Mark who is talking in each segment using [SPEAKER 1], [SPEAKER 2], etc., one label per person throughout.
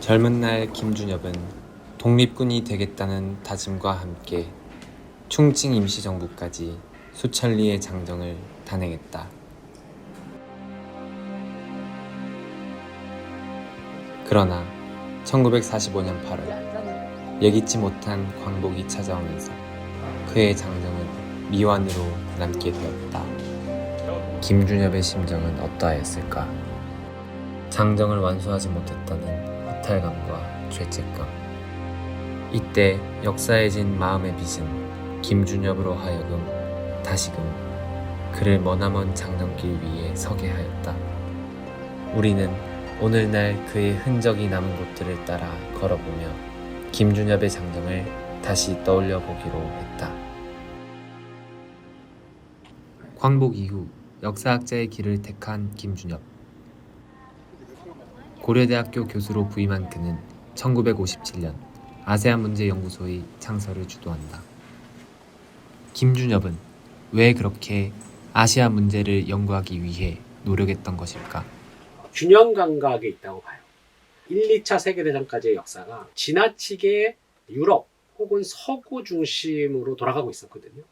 [SPEAKER 1] 젊은 날 김준엽은 독립군이 되겠다는 다짐과 함께 충칭 임시정부까지 수천리의 장정을 단행했다. 그러나 1945년 8월 예기치 못한 광복이 찾아오면서 그의 장정은 미완으로 남게 되었다. 김준엽의 심정은 어떠하였을까? 장정을 완수하지 못했다는 허탈감과 죄책감. 이때 역사해진 마음의 빚은 김준엽으로 하여금 다시금 그를 머나먼 장정길 위에 서게 하였다. 우리는 오늘날 그의 흔적이 남은 곳들을 따라 걸어보며 김준엽의 장정을 다시 떠올려 보기로 했다. 광복 이후 역사학자의 길을 택한 김준엽. 고려대학교 교수로 부임한 그는 1957년 아세안 문제 연구소의 창설을 주도한다. 김준엽은 왜 그렇게 아시아 문제를 연구하기 위해 노력했던 것일까?
[SPEAKER 2] 균형 감각에 있다고 봐요. 1, 2차 세계대전까지의 역사가 지나치게 유럽 혹은 서구 중심으로 돌아가고 있었거든요.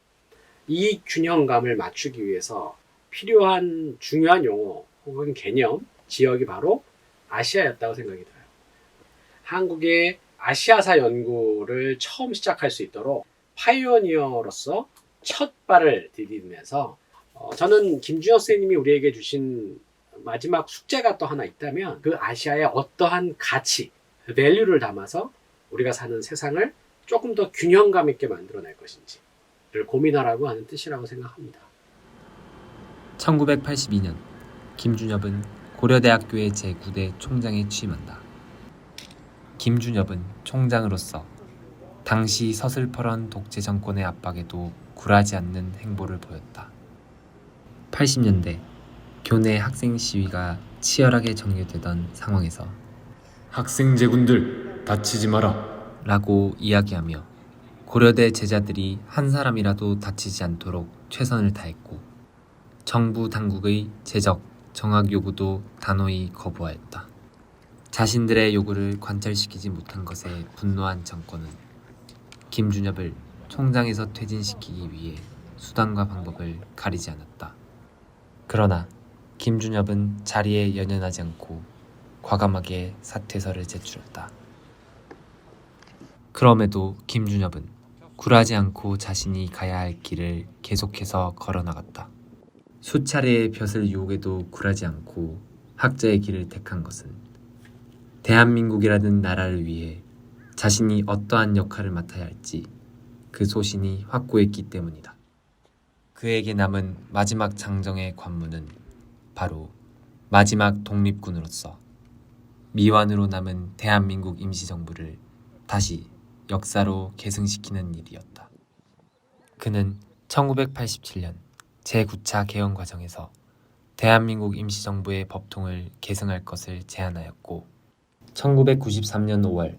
[SPEAKER 2] 이 균형감을 맞추기 위해서 필요한 중요한 용어 혹은 개념, 지역이 바로 아시아였다고 생각이 들어요. 한국의 아시아사 연구를 처음 시작할 수 있도록 파이오니어로서 첫 발을 디디면서 저는 김준엽 선생님이 우리에게 주신 마지막 숙제가 또 하나 있다면 그 아시아의 어떠한 가치, 밸류를 담아서 우리가 사는 세상을 조금 더 균형감 있게 만들어낼 것인지를 고민하라고 하는 뜻이라고 생각합니다.
[SPEAKER 1] 1982년 김준엽은 고려대학교의 제9대 총장에 취임한다. 김준엽은 총장으로서 당시 서슬퍼런 독재 정권의 압박에도 굴하지 않는 행보를 보였다. 80년대 교내 학생 시위가 치열하게 전개되던 상황에서 학생제군들 다치지 마라 라고 이야기하며 고려대 제자들이 한 사람이라도 다치지 않도록 최선을 다했고 정부 당국의 제적, 정학 요구도 단호히 거부하였다. 자신들의 요구를 관철시키지 못한 것에 분노한 정권은 김준엽을 총장에서 퇴진시키기 위해 수단과 방법을 가리지 않았다. 그러나 김준엽은 자리에 연연하지 않고 과감하게 사퇴서를 제출했다. 그럼에도 김준엽은 굴하지 않고 자신이 가야 할 길을 계속해서 걸어나갔다. 수차례의 벼슬 유혹에도 굴하지 않고 학자의 길을 택한 것은 대한민국이라는 나라를 위해 자신이 어떠한 역할을 맡아야 할지 그 소신이 확고했기 때문이다. 그에게 남은 마지막 장정의 관문은 바로 마지막 독립군으로서 미완으로 남은 대한민국 임시정부를 다시 역사로 계승시키는 일이었다. 그는 1987년 제9차 개헌 과정에서 대한민국 임시정부의 법통을 계승할 것을 제안하였고 1993년 5월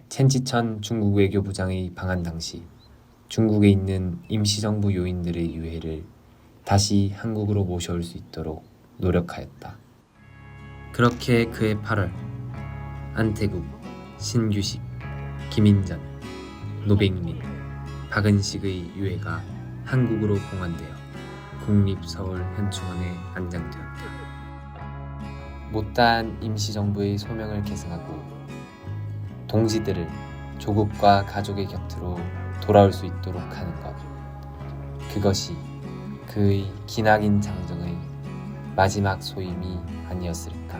[SPEAKER 1] 첸치천 중국 외교부장의 방한 당시 중국에 있는 임시정부 요인들의 유해를 다시 한국으로 모셔올 수 있도록 노력하였다. 그렇게 그해 8월 안태국, 신규식, 김인전, 노백민, 박은식의 유해가 한국으로 봉환되어 국립서울현충원에 안장되었다. 못다한 임시정부의 소명을 계승하고 동지들을 조국과 가족의 곁으로 돌아올 수 있도록 하는 것. 그것이 그의 기나긴 장정의 마지막 소임이 아니었을까.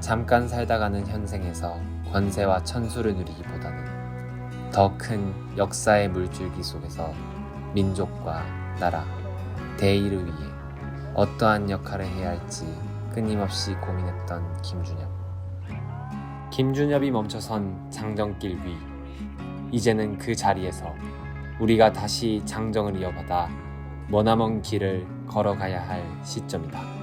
[SPEAKER 1] 잠깐 살다 가는 현생에서 권세와 천수를 누리기보다는 더 큰 역사의 물줄기 속에서 민족과 나라, 대의를 위해 어떠한 역할을 해야 할지 끊임없이 고민했던 김준엽. 김준엽이 멈춰선 장정길 위, 이제는 그 자리에서 우리가 다시 장정을 이어받아 머나먼 길을 걸어가야 할 시점이다.